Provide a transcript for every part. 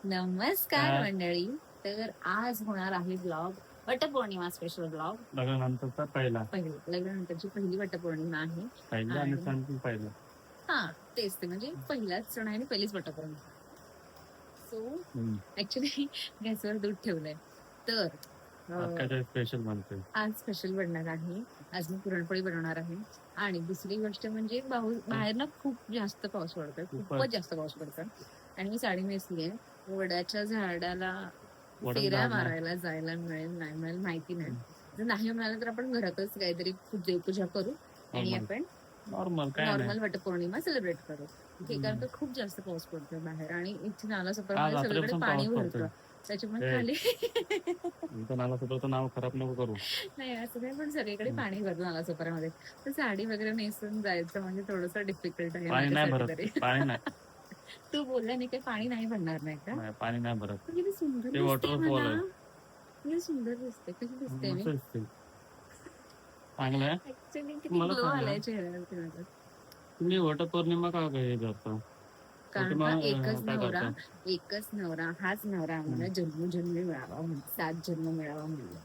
नमस्कार मंडळी. तर आज होणार आहे ब्लॉग, वटपौर्णिमा स्पेशल ब्लॉग. लग्नानंतरचा लग्नानंतरची पहिली वटपौर्णिमा आहे. पहिलं हा तेच ते, म्हणजे पहिलाच सण आहे आणि पहिलीच वटपौर्णिमा. सो ऍक्च्युली गॅसवर दूध ठेवलंय. तर आज स्पेशल बनणार आहे. आज मी पुरणपोळी बनवणार आहे. आणि दुसरी गोष्ट म्हणजे बाहेर ना खूप जास्त पाऊस पडतोय, खूपच जास्त पाऊस पडतोय. आणि मी साडी नेसली आहे. वडाच्या झाडाला फेऱ्या मारायला जायला मिळेल नाही मिळेल माहिती नाही. जर नाही मिळालं तर आपण घरातच काहीतरी देवपूजा करू आणि आपण नॉर्मल वटपौर्णिमा सेलिब्रेट करू. कारण खूप जास्त पाऊस पडतोय बाहेर आणि इथे नालासोपारा सगळीकडे पाणी भरतं. त्याच्यामुळे खाली नाव खराब नको करू. नाही असं नाही, पण सगळीकडे पाणी भरतं नालासोपाऱ्यामध्ये. तर साडी वगैरे नेसून जायचं म्हणजे थोडस डिफिकल्ट आहे. तू बोलला नाही काही पाणी नाही भरणार नाही का? पाणी नाही भरत. किती सुंदर वॉटरफॉल आहे. किती सुंदर दिसते. कशी दिसते मी? चांगलं आहे. ऍक्च्युअली किती ग्लो आलाय चेहऱ्यावरती माझ्या. तुम्ही वटपौर्णिमा का हे करता? कारण का एकच नवरा हाच नवरा आम्हाला जन्मोजन्मी मिळावा, 7 जन्म मिळावा म्हणून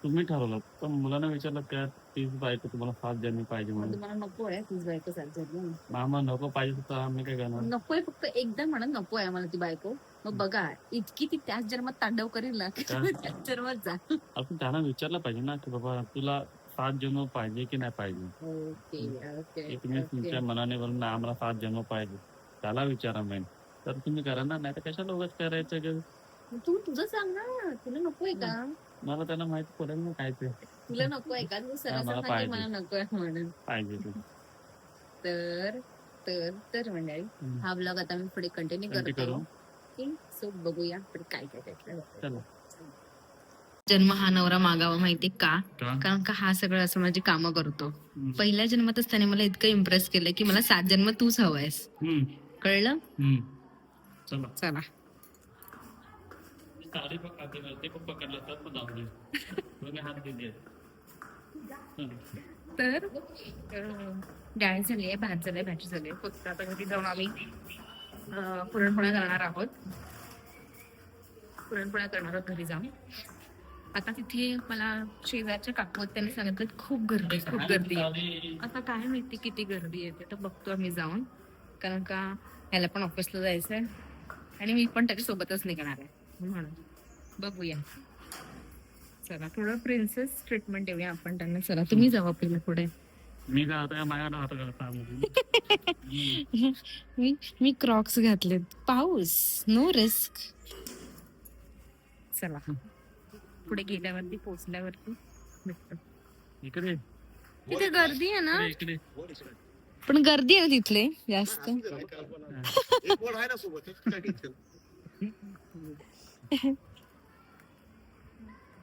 तुम्ही ठरवलं. पण मुलांना विचारलं त्या तीच बायको तुम्हाला 7 जन्म पाहिजे म्हणून. तुम्हाला नको आहे तीच बायको 7 जन्म? मामा नको पाहिजे तर आम्ही काय करणार? नकोय, फक्त एकदा म्हणा नको आहे मला ती बायको. मग बघा इतकी ती त्याच जन्मात तांडव करेल ना की त्याच जन्मात जा. आपण त्यांना विचारलं पाहिजे ना की बाबा तुला 7 जन्म पाहिजे की नाही पाहिजे. ओके तुम्ही तुमच्या मनाने बोलून आम्हाला 7 जन्म पाहिजे, त्याला विचारा मेन. तर तुम्ही करा ना, नाही तर कशाला उगाच करायचं? तू तुझं सांग ना, तुला नकोय का? मला त्यांना माहिती पडेल ना काय ते. तुला नकोय का? तू सरळ मला नकोय म्हणून पाहिजे. तर तर तर मंडळी हा ब्लॉग आता मी पुढे कंटिन्यू करतो. सो बघूया पुढे काय काय. जन्म हा नवरा मागावा माहिती का? कारण का हा सगळं असं माझी कामं करतो. पहिल्या जन्मातच त्याने मला इतकं इम्प्रेस केलं की मला 7 जन्म तूच हवायस. कळलं? चला. तर डाळ झाली आहे, भात झालाय, भाजी झाली. फक्त आता घरी जाऊन आम्ही पुरणपोळ्या करणार आहोत. घरी जाऊन. आता तिथे मला शेजारच्या काकू त्यांनी सांगितलं खूप गर्दी. आता काय माहिती किती गर्दी येते, तर बघतो आम्ही जाऊन. कारण का ह्याला पण ऑफिसला जायचंय आणि मी पण त्याच्या सोबतच निघणार आहे म्हणून बघूया. चला थोडं प्रिन्सेस ट्रीटमेंट देऊया आपण त्यांना. चला तुम्ही जावा पहिले पुढे. मी मी क्रॉक्स घातलेत. पाऊस, नो रिस्क. चला पुढे गेल्यावरती पोहोचल्यावरती इकडे तिथे गर्दी आहे ना, पण गर्दी आहे तिथले जास्त.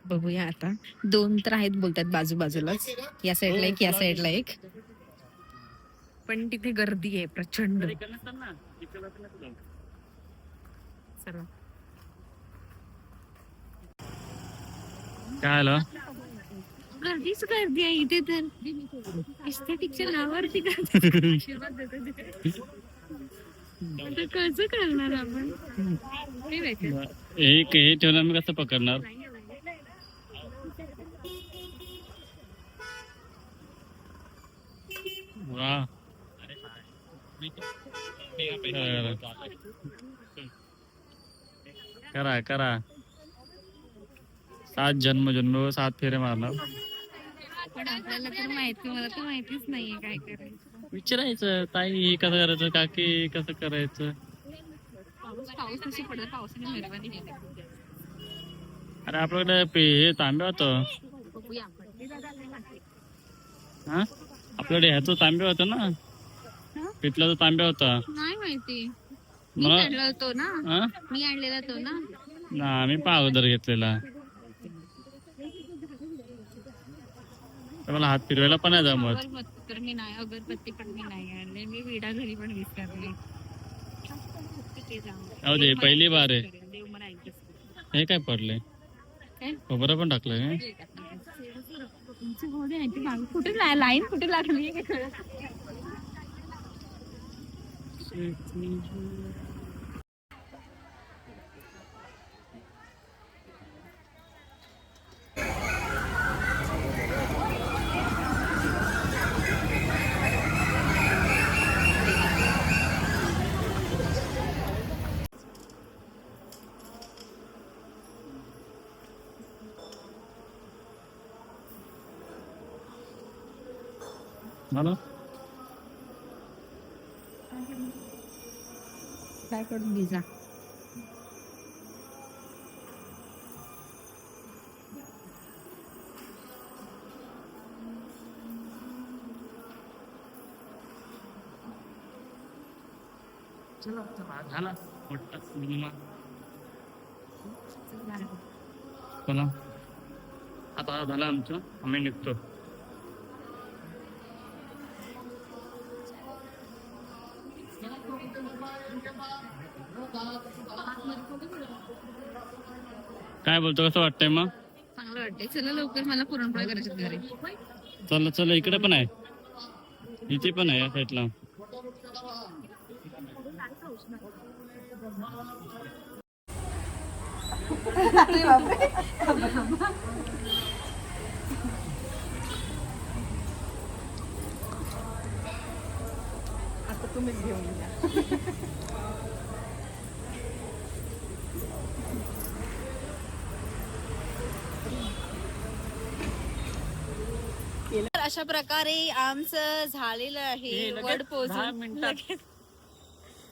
बघूया आता. 2 तर आहेत बोलतात बाजूबाजूलाच, या साईडला एक या साईडला एक. पण तिथे गर्दी आहे प्रचंड. चला काय आलं? गर्दीच गर्दी आहे इथे. तर एस्थेटिकच्या नावावरती आशीर्वाद देतो. कसं करणार आपण? हे ठेवणार मी कसं पकडणार? वा करा 7 जन्म 7 फेरे मारणार. पण आपल्याला तर माहिती, मला तर माहितीच नाहीये काय करायचं. विचारायचं ताई कसं करायचं, काकी कसं करायचं. पाऊस कशी पडत, पावसाने मेहरबानी केली. अरे आपल्याकडे हे तांबे होतं. आपल्याकडे ह्याचं तांबे होतं ना, पितलाचा तांबे होता. नाही माहिती. मी आणलेला तो ना. मी पण अगोदर घेतलेला. मला हात फिरवायला पण नाही जमत. तर मी नाही, अगरबत्ती पण मी नाही आणले. मी विडा घरी पण विसरले. दे पहिली बार आहे. हे काय पडले? खबर पण टाकलंय. कुठे लाईन कुठे लागली? मला काय करून भिजा. चला झाला मोठा सिनेमा. चला आता झालं आमचं, आम्ही निघतो. काय बोलतो, कसं वाटतंय मग? चांगलं वाटतंय. चला लवकर, मला पुरणपोळ्या करायच्यात घरी. चला चला, इकडे पण आहे, इथे पण आहे या साईडला. आता तुम्हीच घेऊन या. तर अशा प्रकारे आमचं झालेलं आहे वड पोहोचून.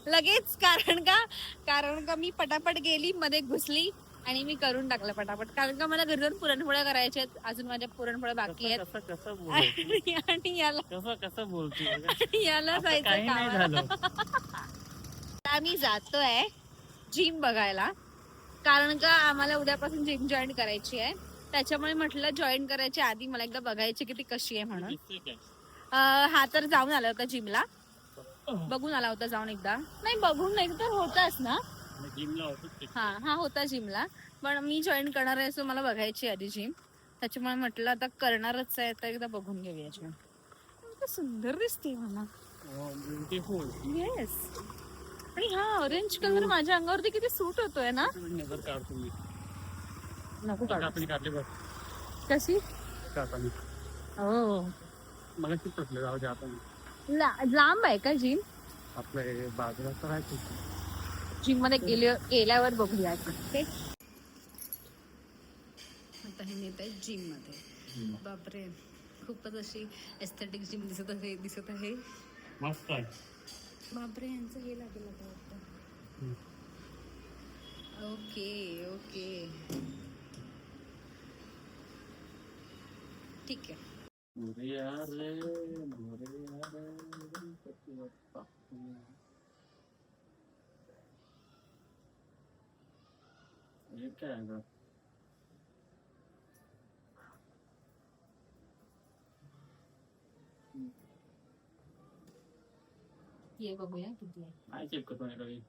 लगेच कारण का मी पटापट गेली, मध्ये घुसली आणि मी करून टाकलं पटापट. कारण का मला घरी जाऊन पुरणपोळ्या करायच्या आहेत. अजून माझ्या पुरणपोळ्या बाकी आहेत. आणि याला जायचं कामाला. आम्ही जातोय जिम बघायला, कारण का आम्हाला उद्यापासून जिम जॉईन करायची आहे. त्याच्यामुळे म्हटलं जॉईन करायच्या आधी मला एकदा बघायची की ती कशी आहे म्हणून. हा तर जाऊन आला होता जिमला, बघून आला होता जाऊन एकदा. नाही बघून नाही तर होताच ना. हा होता जिमला, पण मी जॉईन करणार आहे, सो मला बघायची आधी जिम. त्याच्यामुळे म्हटलं आता करणारच आहे तर एकदा बघून घेऊया जिम. सुंदर दिसते मला. येस. आणि हा ऑरेंज कलर माझ्या अंगावरती किती सूट होतोय ना. नको काढू. कशी हो लांब आहे का जिम? आपल्या बाजूला तर आहे. जिम मध्ये गेल्यावर बघूया. आता हे नेत आहे जिम मध्ये. बापरे, खूपच अशी एस्थेटिक जिम दिसत आहे. मस्त आहे. बापरे, यांचं हे लागेल आता वाटतं. ओके ठीक आहे. ये बघूया किती आहे. नाही चिपकतो नाही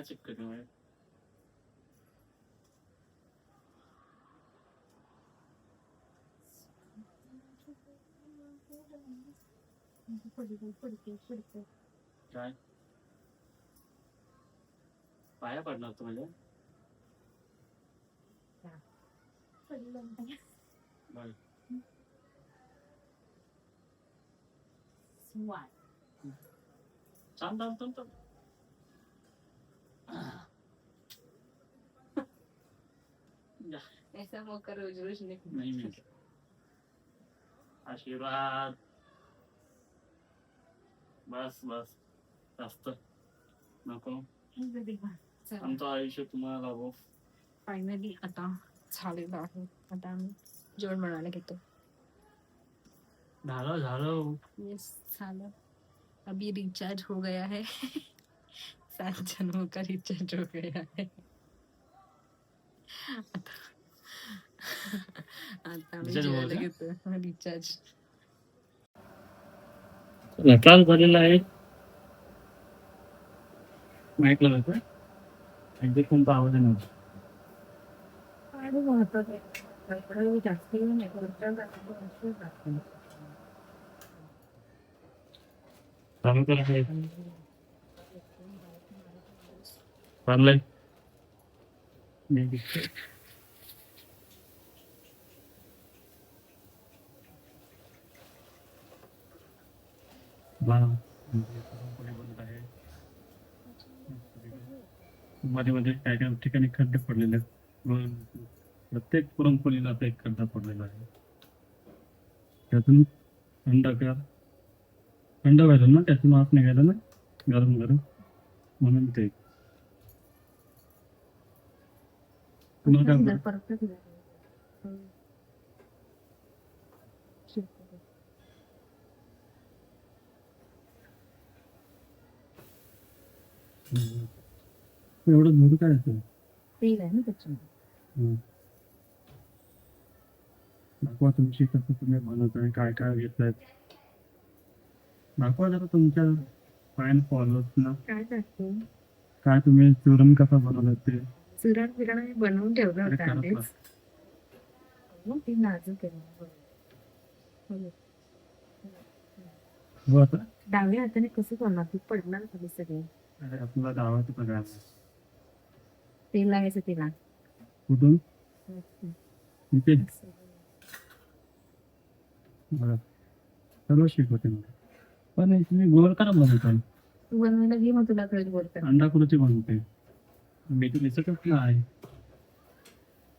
चिपकतो. काय पाया पडणार तू म्हणजे? ऐसा मौका रोज रोज नहीं मिलता. आशीर्वाद बस जास्त नको. आमचं आयुष्य तुम्हाला लाभो. फायनली आता झालेलं आहे. आता आम्ही जेवण बनवायला घेतो. झालं. यस झालं. अभी रिचार्ज हो गया है. 7 जनों का रिचार्ज हो गया है. आता आम्ही जेवायला घेतो रिचार्ज. रिचार्ज झालेला आहे. माईक लावायचं. म्हणजे कोणता आवाज आहे नव्हता. जास्त चालू करा हे. चाललंय. मध्ये काय काय ठिकाणी खड्डे पडलेले आहेत. प्रत्येक पुरणपोळीला आता एक खड्डा पडलेला आहे. त्यातून थंड व्हायला ना, त्यातून आत निघायला ना, गरम गरम, म्हणून ते. तुम्हाला काय वाटतं? परफेक्ट एवढं दूर काय असेल? तेल आहे ना त्याच्यामध्ये. दाखवा तुमची कसं तुम्ही बनवताय, काय काय घेतायत. दाखवा जरा तुमच्या फॅन फॉलोअर्स ना, काय टाकतो काय तुम्ही चुरण कसा बनवलाय ते. चुरण फिरण मी बनवून ठेवलं अरे होतं करत आधीच. राहा. मग ती नाजूक आहे. हो आता डाव्या हाताने कसं करणार ती पडणार खाली सगळी. अरे आपला गावाचं बघा. तेल लावायचं तिला. कुठून इथे बघा, सर्व शिकवते मला. पण हे तुम्ही गोल करा बनवताय. तू बनवायला घे मग तुला कळेल बोलतात. अंडा कुठे बनवते मी तर दिसतच नाही.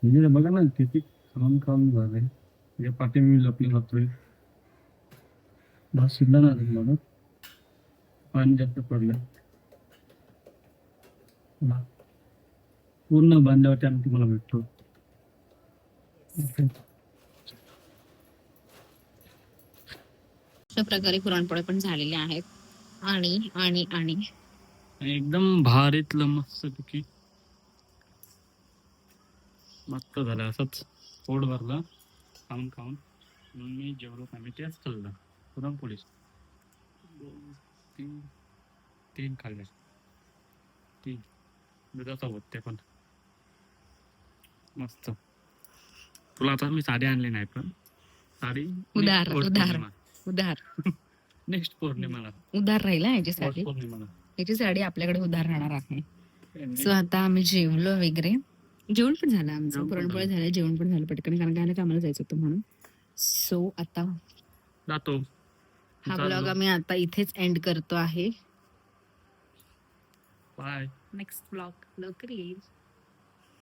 म्हणजे बघा ना किती खाऊन खाऊन झालंय. या पाठी मी लपली जातोय. भात शिजला ना अजून मला, पाणी जास्त पडलं. पूर्ण बांधल्यावरती आम्ही तुम्हाला भेटतो. अशा प्रकारे पुरणपोळ्या पण झालेल्या आहेत. आणि आणि आणि एकदम भारीतलं मस्त पैकी मस्त झालं. असंच पोट भरलं खाऊन खाऊन. म्हणून मी जेवढं नाही मी तेच खाल्लं. पुरणपोळी 2 3 खाल्ले. 3 दुधासोबत ते पण मस्त. तुला आता मी साडी आणली नाही, पण साडी उधार नेक्स्ट पौर्णिमाला उधार राहिला याच्यासाठी. पौर्णिमाला याची साडी आपल्याकडे उधार राहणार आहे. सो आता आम्ही जेवलो वगैरे. जेवण पण झालं आमचं. जेवण पण पुरणपोळ्या झालं. झाल्या, जेवण पण झालं पटकन, कारण काय कामाला जायचं होतं म्हणून. सो आता जातो. हा ब्लॉग आम्ही आता इथेच एंड करतो आहे. बाय. नेक्स्ट ब्लॉग लवकर येईल.